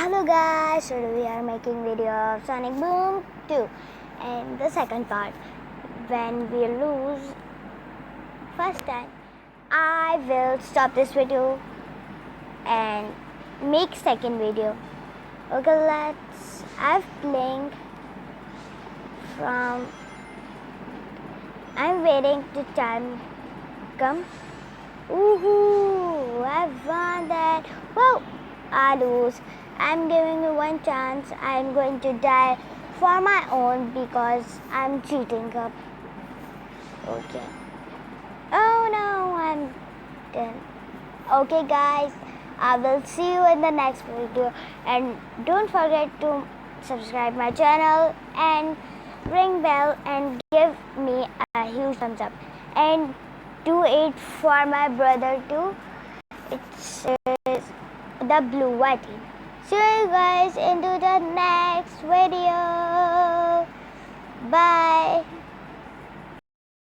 Hello guys, today we are making video of Sonic Boom 2 and the second part. When we lose first time, I will stop this video and make second video. Okay, I'm playing from, I'm waiting to time come. Woohoo, I've won that. Whoa, I lose. I'm giving you one chance. I'm going to die for my own because I'm cheating up. Okay. Oh no, I'm done. Okay guys, I will see you in the next video, and don't forget to subscribe my channel and ring bell and give me a huge thumbs up, and do it for my brother too. It's the blue white team. See you guys into the next video. Bye.